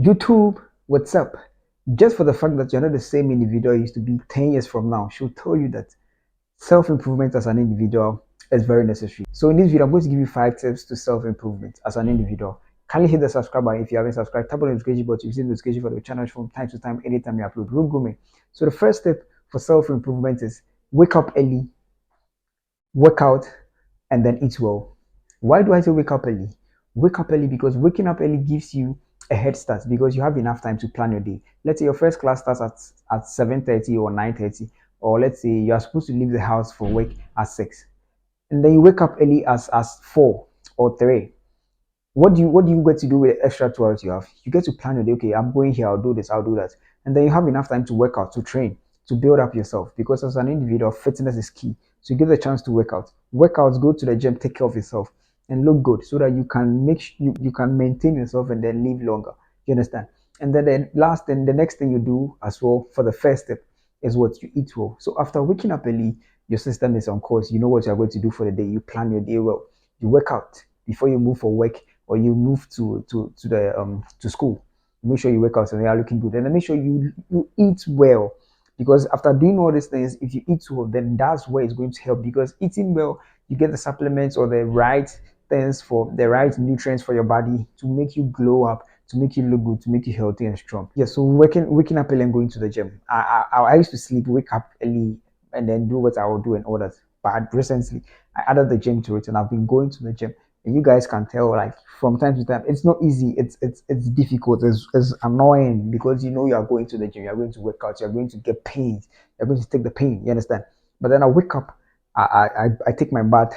YouTube, what's up? Just for the fact that you're not the same individual you used to be 10 years from now should tell you that self-improvement as an individual is very necessary. So in this video, I'm going to give you 5 tips to self-improvement as an individual. Kindly hit the subscribe button if you haven't subscribed. Tap on the notification button to receive notification for the channel from time to time, anytime you upload Room Grooming. So the first step for self-improvement is wake up early, work out, and then eat well. Why do I say wake up early? Wake up early because waking up early gives you a head start because you have enough time to plan your day. Let's say your first class starts at 7:30 or 9:30, or let's say you are supposed to leave the house for work at 6. And then you wake up early as 4 or 3. What do you get to do with the extra 2 hours you have? You get to plan your day. Okay, I'm going here, I'll do this, I'll do that. And then you have enough time to work out, to train, to build up yourself. Because as an individual, fitness is key. So you get the chance to work out. Workouts, go to the gym, take care of yourself, and look good so that you can you can maintain yourself and then live longer. You understand? And then the next thing you do as well for the first step is what you eat well. So after waking up early, your system is on course. You know what you're going to do for the day. You plan your day well. You work out before you move for work or you move to school. Make sure you work out so you are looking good, and then make sure you eat well. Because after doing all these things, if you eat well, then that's where it's going to help. Because eating well, you get the supplements or the right things for the right nutrients for your body to make you glow up, to make you look good, to make you healthy and strong. Yeah, so waking up early and going to the gym. I used to sleep, wake up early, and then do what I will do and all that. But recently, I added the gym to it, and I've been going to the gym. And you guys can tell, like from time to time, it's not easy. It's difficult. It's annoying because you know you are going to the gym, you are going to work out, you are going to get pain, you're going to take the pain. You understand? But then I wake up, I take my bath,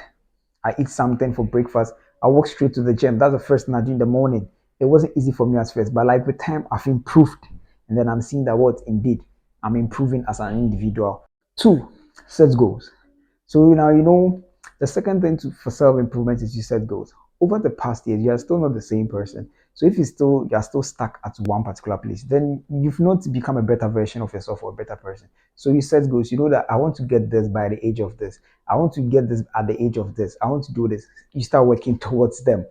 I eat something for breakfast. I walk straight to the gym. That's the first thing I do in the morning. It wasn't easy for me at first, but like with time, I've improved. And then I'm seeing that what indeed I'm improving as an individual. 2, set goals. So now you know the second thing for self-improvement is you set goals. Over the past years, you are still not the same person. So if you are still stuck at one particular place, then you've not become a better version of yourself or a better person. So you set goals. You know that I want to get this by the age of this. I want to get this at the age of this. I want to do this. You start working towards them.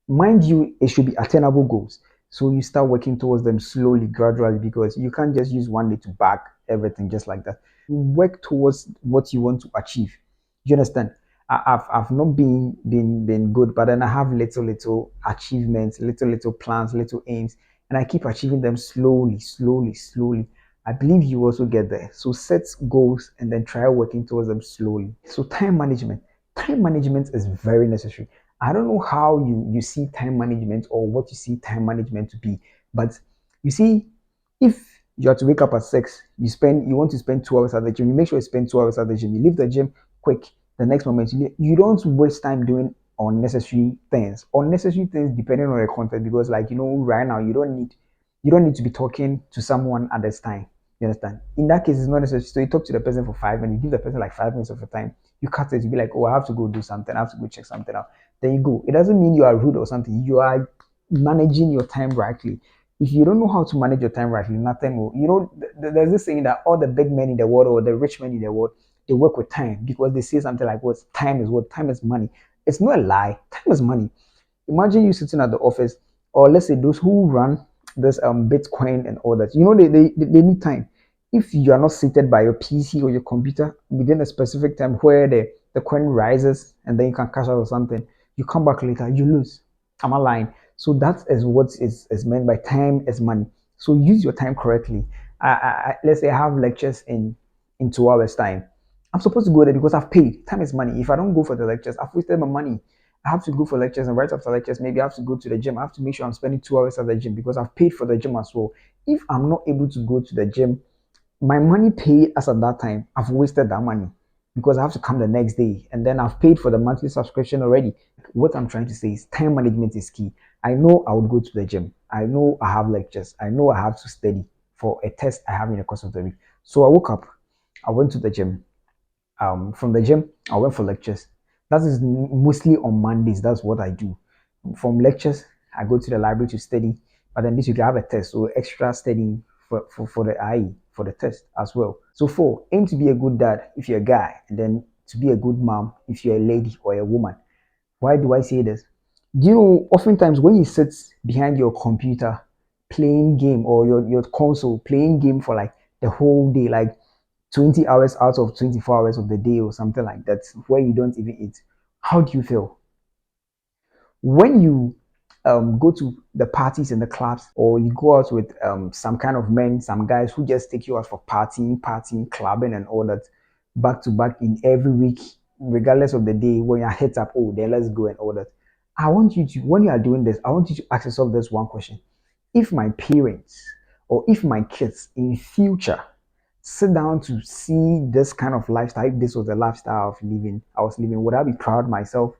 Mind you, it should be attainable goals. So you start working towards them slowly, gradually, because you can't just use one day to back everything just like that. You work towards what you want to achieve. You understand? I've not been good, but then I have little achievements, little plans, little aims, and I keep achieving them slowly, slowly, slowly. I believe you also get there. So set goals and then try working towards them slowly. So time management. Time management is very necessary. I don't know how you see time management or what you see time management to be, but you see, if you have to wake up at 6, you want to spend 2 hours at the gym, you make sure you spend 2 hours at the gym, you leave the gym quick the next moment. You don't waste time doing unnecessary things depending on the content, because like right now you don't need to be talking to someone at this time. You understand? In that case, it's not necessary. So you talk to the person for 5 minutes, you give the person like 5 minutes of your time, you cut it, you be like, oh, I have to go do something, I have to go check something out. Then you go. It doesn't mean you are rude or something. You are managing your time rightly. If you don't know how to manage your time rightly, nothing will. There's this saying that all the big men in the world or the rich men in the world, they work with time because they say something like, what time is money. It's not a lie. Time is money. Imagine you sitting at the office, or let's say those who run this Bitcoin and all that. They need time. If you are not seated by your PC or your computer within a specific time where the coin rises and then you can cash out or something, you come back later, you lose. I'm not lying. So that is what is meant by time is money. So use your time correctly. Let's say I have lectures in 2 hours time. I'm supposed to go there because I've paid. Time is money. If I don't go for the lectures, I've wasted my money. I have to go for lectures, and right after lectures, maybe I have to go to the gym. I have to make sure I'm spending 2 hours at the gym because I've paid for the gym as well. If I'm not able to go to the gym, my money paid as at that time, I've wasted that money because I have to come the next day, and then I've paid for the monthly subscription already. What I'm trying to say is time management is key. I know I would go to the gym. I know I have lectures. I know I have to study for a test I have in the course of the week. So I woke up, I went to the gym. From the gym, I went for lectures. That is mostly on Mondays. That's what I do. From lectures, I go to the library to study. But then this week I have a test, so extra studying for the IE, for the test as well. So 4, aim to be a good dad if you're a guy, and then to be a good mom if you're a lady or a woman. Why do I say this? Do you know, oftentimes when you sit behind your computer playing game, or your console playing game for like the whole day, like 20 hours out of 24 hours of the day or something like that, where you don't even eat, how do you feel? When you go to the parties and the clubs, or you go out with some kind of men, some guys who just take you out for partying, clubbing, and all that, back to back in every week, regardless of the day, when you're hit up, oh, then let's go and all that. I want you to, when you are doing this, I want you to ask yourself this one question: if my parents or if my kids in future sit down to see this kind of lifestyle, if this was the lifestyle of living I was living, would I be proud of myself?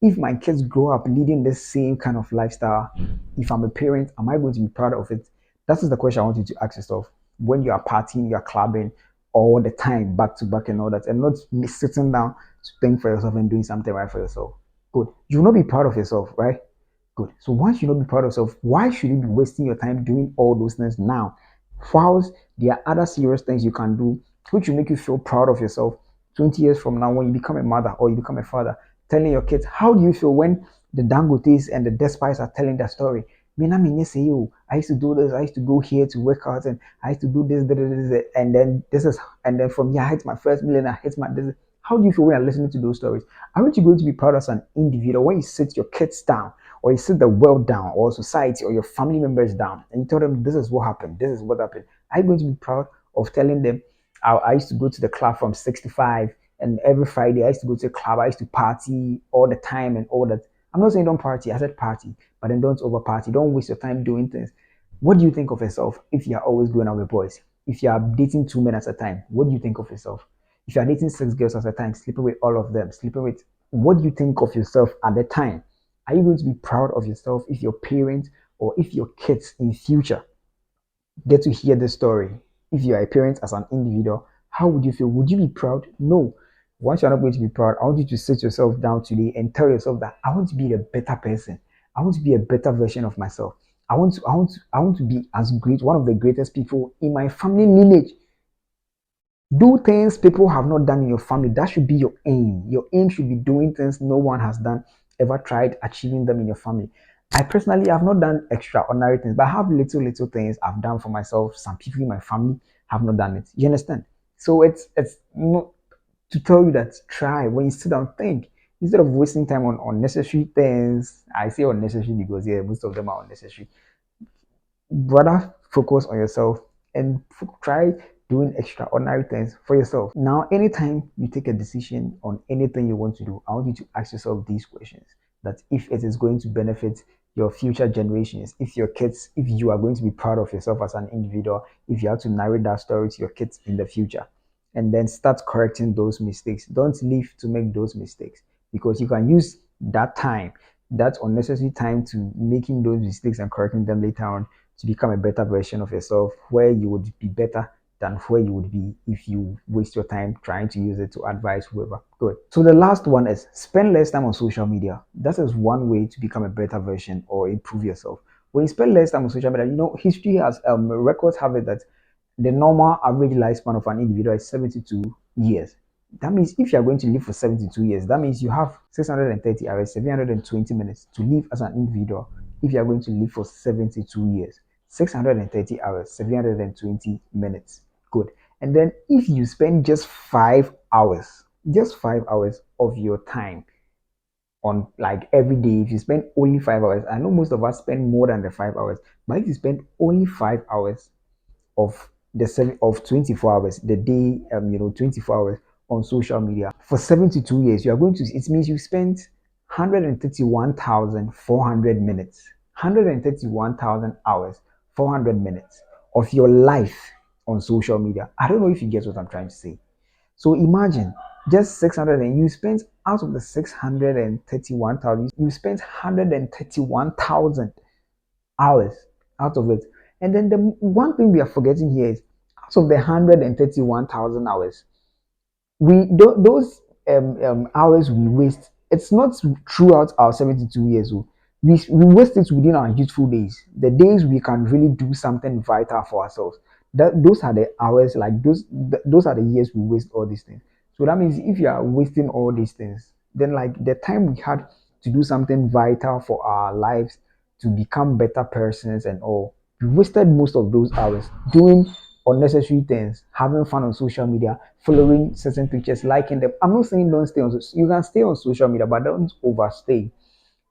If my kids grow up leading the same kind of lifestyle, if I'm a parent, am I going to be proud of it? That is the question I want you to ask yourself when you are partying, you're clubbing all the time, back to back and all that, and not sitting down to think for yourself and doing something right for yourself. Good. You will not be proud of yourself, right? Good. So once you not be proud of yourself, why should you be wasting your time doing all those things now? Whilst there are other serious things you can do which will make you feel proud of yourself 20 years from now when you become a mother or you become a father, telling your kids, how do you feel when the Dangotes and the Despies are telling their story? I used to do this, I used to go here to work out, and I used to do this, and then this is, and then from here I hit my first million, I hit my this. How do you feel when you're listening to those stories? Aren't you going to be proud as an individual when you sit your kids down, or you sit the world down, or society, or your family members down, and you tell them this is what happened, this is what happened? Are you going to be proud of telling them, I used to go to the club from 65, and every Friday I used to go to the club, I used to party all the time and all that? I'm not saying don't party, I said party, but then don't over party. Don't waste your time doing things. What do you think of yourself if you're always going out with boys? If you are dating 2 men at a time, what do you think of yourself? If you are dating 6 girls at a time, sleeping with all of them, sleeping with, what do you think of yourself at the time? Are you going to be proud of yourself if your parents or if your kids in future get to hear this story? If you are a parent as an individual, how would you feel? Would you be proud? No. Once you're not going to be proud, I want you to sit yourself down today and tell yourself that I want to be a better person. I want to be a better version of myself. I want to be as great, one of the greatest people in my family lineage. Do things people have not done in your family. That should be your aim. Your aim should be doing things no one has done, ever tried achieving them in your family. I personally have not done extraordinary things, but I have little things I've done for myself. Some people in my family have not done it. You understand? So it's not to tell you that try when you sit down, think instead of wasting time on unnecessary things. I say unnecessary because yeah, most of them are unnecessary. Rather focus on yourself and try doing extraordinary things for yourself. Now, anytime you take a decision on anything you want to do, I want you to ask yourself these questions: that if it is going to benefit your future generations, if your kids, if you are going to be proud of yourself as an individual, if you have to narrate that story to your kids in the future, and then start correcting those mistakes. Don't leave to make those mistakes, because you can use that time, that unnecessary time, to making those mistakes and correcting them later on, to become a better version of yourself, where you would be better than where you would be if you waste your time trying to use it to advise whoever. Good. So the last one is spend less time on social media. That is one way to become a better version or improve yourself. When you spend less time on social media, history has records have it that the normal average lifespan of an individual is 72 years. That means if you are going to live for 72 years, that means you have 630 hours, 720 minutes to live as an individual. If you are going to live for 72 years, 630 hours, 720 minutes. Good. And then if you spend just 5 hours of your time on, like, every day, if you spend only 5 hours, I know most of us spend more than the 5 hours, but if you spend only 5 hours of the 24 hours, the day, 24 hours on social media for 72 years, you are going to, it means you spent 131,400 minutes, 131,000 hours, 400 minutes of your life on social media. I don't know if you get what I'm trying to say. So imagine just 600, and you spent, out of the 631,000, you spent 131,000 hours out of it. And then the one thing we are forgetting here is, out of the 131,000 hours, those hours we waste, it's not throughout our 72 years old. We waste it within our youthful days, the days we can really do something vital for ourselves. Those are the hours, like those are the years we waste all these things. So that means if you are wasting all these things, then like the time we had to do something vital for our lives, to become better persons and all, You wasted most of those hours doing unnecessary things, having fun on social media, following certain pictures, liking them. I'm not saying don't stay on. You can stay on social media, but don't overstay.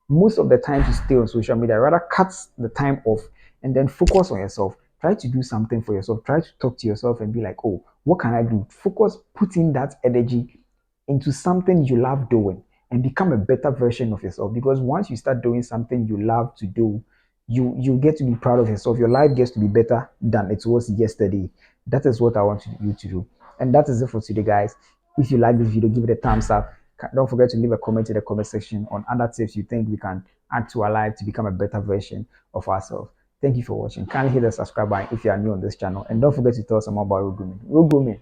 Most of the time to stay on social media, rather cut the time off and then focus on yourself. Try to do something for yourself. Try to talk to yourself and be like, oh, what can I do? Focus, put in that energy into something you love doing and become a better version of yourself. Because once you start doing something you love to do, you get to be proud of yourself. Your life gets to be better than it was yesterday. That is what I want you to do. And that is it for today, guys. If you like this video, give it a thumbs up. Don't forget to leave a comment in the comment section on other tips you think we can add to our life to become a better version of ourselves. Thank you for watching. Kindly hit the subscribe button if you are new on this channel. And don't forget to tell someone about real grooming. Real grooming